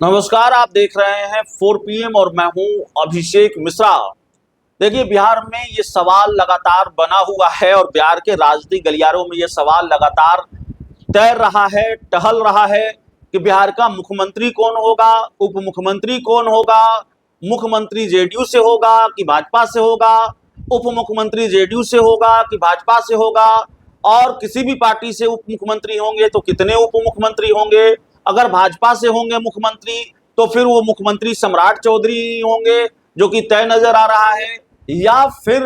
नमस्कार, आप देख रहे हैं 4 PM और मैं हूं अभिषेक मिश्रा। देखिए, बिहार में ये सवाल लगातार बना हुआ है और बिहार के राजनीतिक गलियारों में ये सवाल लगातार तैर रहा है, टहल रहा है कि बिहार का मुख्यमंत्री कौन होगा, उप मुख्यमंत्री कौन होगा, मुख्यमंत्री जेडीयू से होगा कि भाजपा से होगा, उप मुख्यमंत्री जेडीयू से होगा कि भाजपा से होगा, और किसी भी पार्टी से उप मुख्यमंत्री होंगे तो कितने उप मुख्यमंत्री होंगे। अगर भाजपा से होंगे मुख्यमंत्री तो फिर वो मुख्यमंत्री सम्राट चौधरी होंगे, जो कि तय नजर आ रहा है, या फिर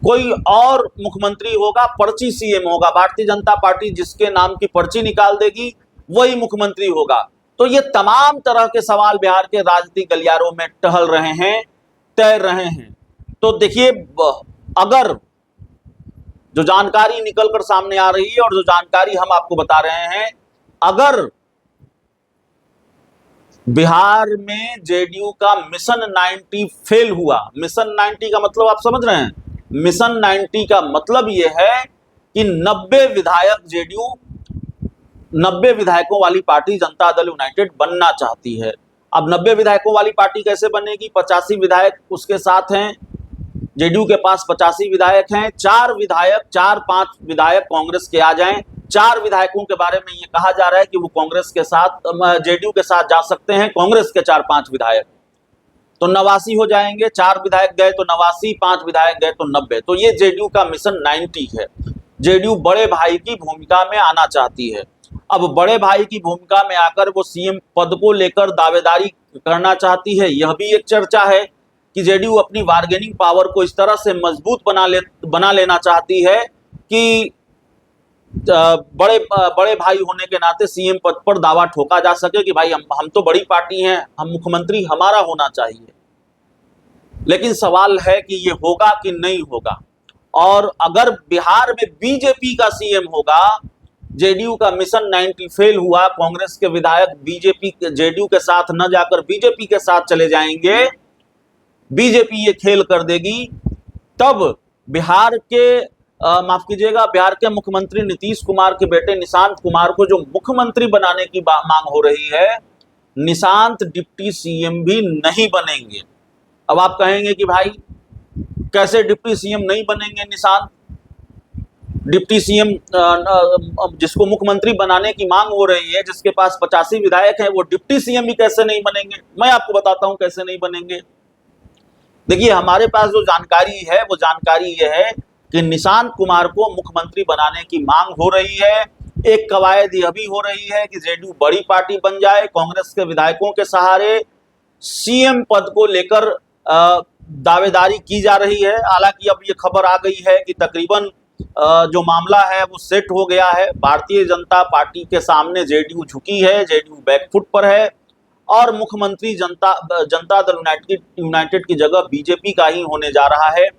कोई और मुख्यमंत्री होगा, पर्ची सीएम होगा। भारतीय जनता पार्टी जिसके नाम की पर्ची निकाल देगी वही मुख्यमंत्री होगा। तो ये तमाम तरह के सवाल बिहार के राजनीतिक गलियारों में टहल रहे हैं, तैर रहे हैं। तो देखिए, अगर जो जानकारी निकलकर सामने आ रही है और जो जानकारी हम आपको बता रहे हैं, अगर बिहार में जेडीयू का मिशन 90 फेल हुआ, मिशन 90 का मतलब आप समझ रहे हैं, मिशन 90 का मतलब यह है कि 90 विधायक जेडीयू 90 विधायकों वाली पार्टी जनता दल यूनाइटेड बनना चाहती है। अब 90 विधायकों वाली पार्टी कैसे बनेगी? 85 विधायक उसके साथ हैं, जेडीयू के पास 85 विधायक हैं, 4-5 विधायक कांग्रेस के आ जाएं। 4 विधायकों के बारे में ये कहा जा रहा है कि वो कांग्रेस के साथ, जेडीयू के साथ जा सकते हैं। कांग्रेस के 4-5 विधायक तो 89 हो जाएंगे। 4 विधायक गए तो 89, 5 विधायक गए तो 90। तो ये जेडीयू का मिशन 90 है। जेडीयू बड़े भाई की भूमिका में आना चाहती है। अब बड़े भाई की भूमिका में आकर वो सीएम पद को लेकर दावेदारी करना चाहती है। यह भी एक चर्चा है कि जेडीयू अपनी बार्गेनिंग पावर को इस तरह से मजबूत बना लेना चाहती है कि बड़े भाई होने के नाते सीएम पद पर दावा ठोका जा सके कि भाई हम तो बड़ी पार्टी हैं, हम मुख्यमंत्री हमारा होना चाहिए। लेकिन सवाल है कि ये होगा कि नहीं होगा। और अगर बिहार में बीजेपी का सीएम होगा, जेडीयू का मिशन 90 फेल हुआ, कांग्रेस के विधायक बीजेपी जेडीयू के साथ न जाकर बीजेपी के साथ चले जाएंगे, बीजेपी ये खेल कर देगी, तब बिहार के माफ कीजिएगा, बिहार के मुख्यमंत्री नीतीश कुमार के बेटे निशांत कुमार को जो मुख्यमंत्री बनाने की मांग हो रही है, निशांत डिप्टी सीएम भी नहीं बनेंगे। अब आप कहेंगे कि भाई कैसे डिप्टी सीएम नहीं बनेंगे निशांत? डिप्टी सीएम जिसको मुख्यमंत्री बनाने की मांग हो रही है, जिसके पास 85 विधायक हैं, वो डिप्टी सीएम भी कैसे नहीं बनेंगे? मैं आपको बताता हूं कैसे नहीं बनेंगे। देखिए, हमारे पास जो जानकारी है वो जानकारी ये है कि निशांत कुमार को मुख्यमंत्री बनाने की मांग हो रही है। एक कवायद यह भी हो रही है कि जेडीयू बड़ी पार्टी बन जाए, कांग्रेस के विधायकों के सहारे सीएम पद को लेकर दावेदारी की जा रही है। हालांकि अब ये खबर आ गई है कि तकरीबन जो मामला है वो सेट हो गया है। भारतीय जनता पार्टी के सामने जेडीयू झुकी है, जेडीयू बैकफुट पर है, और मुख्यमंत्री जनता दल यूनाइटेड की जगह बीजेपी का ही होने जा रहा है।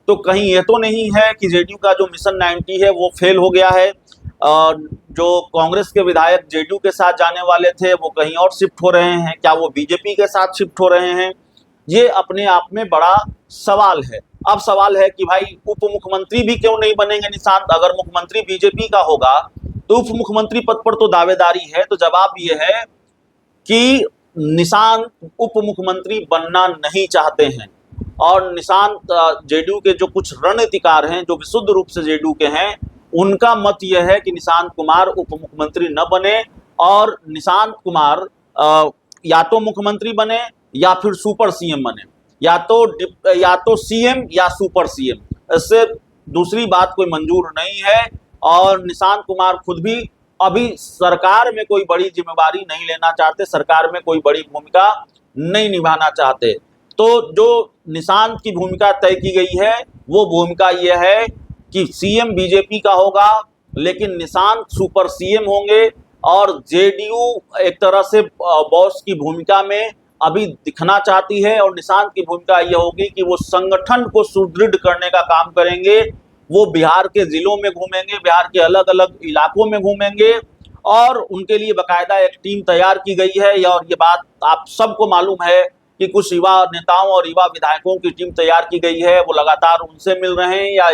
तो कहीं ये तो नहीं है कि जेडीयू का जो मिशन 90 है वो फेल हो गया है। जो कांग्रेस के विधायक जेडीयू के साथ जाने वाले थे वो कहीं और शिफ्ट हो रहे हैं, क्या वो बीजेपी के साथ शिफ्ट हो रहे हैं? ये अपने आप में बड़ा सवाल है। अब सवाल है कि भाई उप मुख्यमंत्री भी क्यों नहीं बनेंगे निशांत? अगर मुख्यमंत्री बीजेपी का होगा तो उप मुख्यमंत्री पद पर तो दावेदारी है। तो जवाब ये है कि निशांत उप मुख्यमंत्री बनना नहीं चाहते हैं, और निशांत जेडीयू के जो कुछ रणनीतिकार हैं, जो विशुद्ध रूप से जेडीयू के हैं, उनका मत यह है कि निशांत कुमार उप मुख्यमंत्री न बने और निशांत कुमार या तो मुख्यमंत्री बने या फिर सुपर सीएम बने, या तो सीएम या सुपर सीएम। इससे दूसरी बात कोई मंजूर नहीं है। और निशांत कुमार खुद भी अभी सरकार में कोई बड़ी जिम्मेवारी नहीं लेना चाहते, सरकार में कोई बड़ी भूमिका नहीं निभाना चाहते। तो जो निशांत की भूमिका तय की गई है वो भूमिका यह है कि सीएम बीजेपी का होगा, लेकिन निशांत सुपर सीएम होंगे, और जेडीयू एक तरह से बॉस की भूमिका में अभी दिखना चाहती है। और निशांत की भूमिका यह होगी कि वो संगठन को सुदृढ़ करने का काम करेंगे। वो बिहार के जिलों में घूमेंगे, बिहार के अलग अलग इलाकों में घूमेंगे, और उनके लिए बाकायदा एक टीम तैयार की गई है। और ये बात आप सबको मालूम है कि कुछ युवा नेताओं और युवा विधायकों की टीम तैयार की गई है। वो लगातार उनसे मिल रहे हैं, या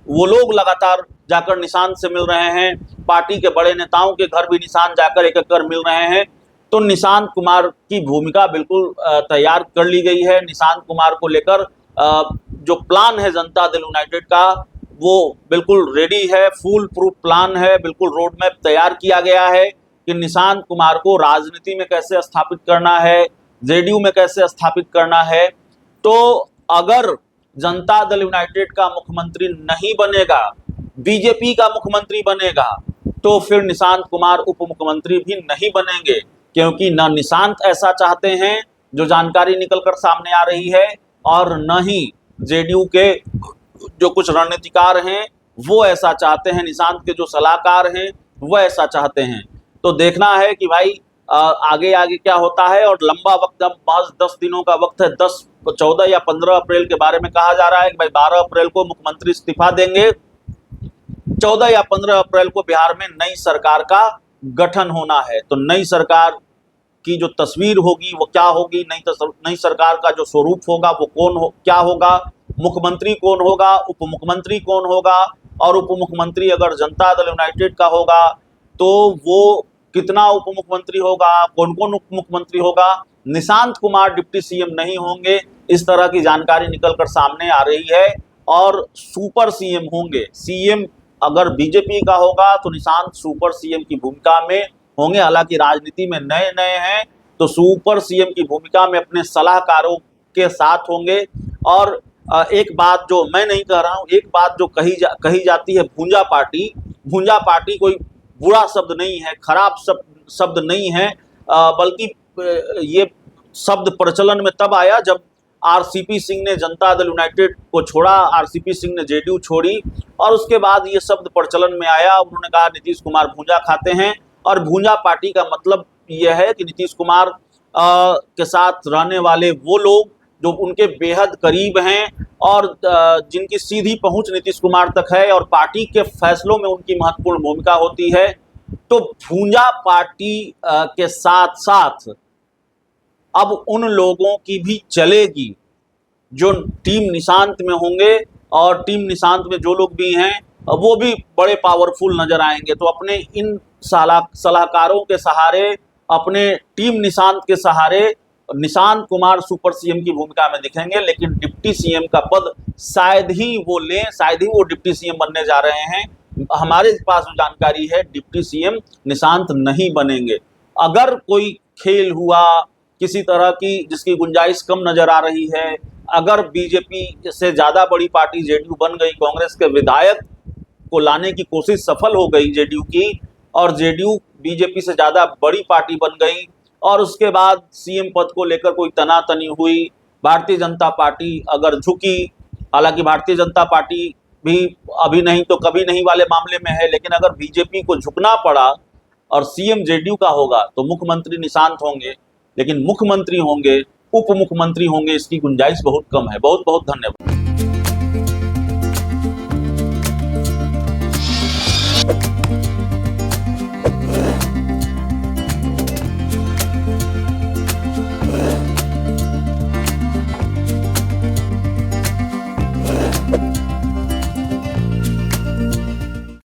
वो लोग लगातार जाकर निशांत से मिल रहे हैं। पार्टी के बड़े नेताओं के घर भी निशांत जाकर एक एक कर मिल रहे हैं। तो निशांत कुमार की भूमिका बिल्कुल तैयार कर ली गई है। निशांत कुमार को लेकर जो प्लान है जनता दल यूनाइटेड का वो बिल्कुल रेडी है, फुल प्रूफ प्लान है, बिल्कुल रोड मैप तैयार किया गया है कि निशांत कुमार को राजनीति में कैसे स्थापित करना है, जेडीयू में कैसे स्थापित करना है। तो अगर जनता दल यूनाइटेड का मुख्यमंत्री नहीं बनेगा, बीजेपी का मुख्यमंत्री बनेगा, तो फिर निशांत कुमार उप मुख्यमंत्री भी नहीं बनेंगे, क्योंकि न निशांत ऐसा चाहते हैं जो जानकारी निकलकर सामने आ रही है, और न ही जेडीयू के जो कुछ रणनीतिकार हैं वो ऐसा चाहते हैं, निशांत के जो सलाहकार हैं वो ऐसा चाहते हैं। तो देखना है कि भाई आगे आगे क्या होता है। और लंबा वक्त, अब 10 दिनों का वक्त है, 10, 14 या 15 अप्रैल के बारे में कहा जा रहा है कि भाई 12 अप्रैल को मुख्यमंत्री इस्तीफा देंगे, 14 या 15 अप्रैल को बिहार में नई सरकार का गठन होना है। तो नई सरकार की जो तस्वीर होगी वो क्या होगी, नई सरकार का जो स्वरूप होगा वो क्या होगा, मुख्यमंत्री कौन होगा, उप मुख्यमंत्री कौन होगा, और उप मुख्यमंत्री अगर जनता दल यूनाइटेड का होगा तो वो कितना उप मुख्यमंत्री होगा, कौन कौन उप मुख्यमंत्री होगा। निशांत कुमार डिप्टी सीएम नहीं होंगे, इस तरह की जानकारी निकलकर सामने आ रही है, और सुपर सीएम होंगे। सीएम अगर बीजेपी का होगा तो निशांत सुपर सीएम की भूमिका में होंगे। हालांकि राजनीति में नए नए हैं तो सुपर सीएम की भूमिका में अपने सलाहकारों के साथ होंगे। और एक बात जो मैं नहीं कह रहा हूं, एक बात जो कही जाती है, भूंजा पार्टी कोई बुरा शब्द नहीं है, खराब शब्द नहीं है, बल्कि ये शब्द प्रचलन में तब आया जब आरसीपी सिंह ने जनता दल यूनाइटेड को छोड़ा, आरसीपी सिंह ने जेडीयू छोड़ी, और उसके बाद ये शब्द प्रचलन में आया। उन्होंने कहा नीतीश कुमार भूंजा खाते हैं, और भूंजा पार्टी का मतलब यह है कि नीतीश कुमार के साथ रहने वाले वो लोग जो उनके बेहद करीब हैं और जिनकी सीधी पहुंच नीतीश कुमार तक है और पार्टी के फैसलों में उनकी महत्वपूर्ण भूमिका होती है। तो भूंजा पार्टी के साथ साथ अब उन लोगों की भी चलेगी जो टीम निशांत में होंगे, और टीम निशांत में जो लोग भी हैं वो भी बड़े पावरफुल नजर आएंगे। तो अपने इन सलाहकारों के सहारे, अपने टीम निशांत के सहारे निशांत कुमार सुपर सीएम की भूमिका में दिखेंगे, लेकिन डिप्टी सीएम का पद शायद ही वो लें, शायद ही वो डिप्टी सीएम बनने जा रहे हैं। हमारे पास जो जानकारी है, डिप्टी सीएम निशांत नहीं बनेंगे। अगर कोई खेल हुआ किसी तरह की जिसकी गुंजाइश कम नजर आ रही है, अगर बीजेपी से ज़्यादा बड़ी पार्टी जेडीयू बन गई, कांग्रेस के विधायक को लाने की कोशिश सफल हो गई जेडीयू की, और जेडीयू बीजेपी से ज़्यादा बड़ी पार्टी बन गई, और उसके बाद सीएम पद को लेकर कोई तनातनी हुई, भारतीय जनता पार्टी अगर झुकी, हालांकि भारतीय जनता पार्टी भी अभी नहीं तो कभी नहीं वाले मामले में है, लेकिन अगर बीजेपी को झुकना पड़ा और सीएम जेडीयू का होगा तो मुख्यमंत्री निशांत होंगे, लेकिन मुख्यमंत्री होंगे, उप मुख्यमंत्री होंगे, इसकी गुंजाइश बहुत कम है। बहुत बहुत धन्यवाद।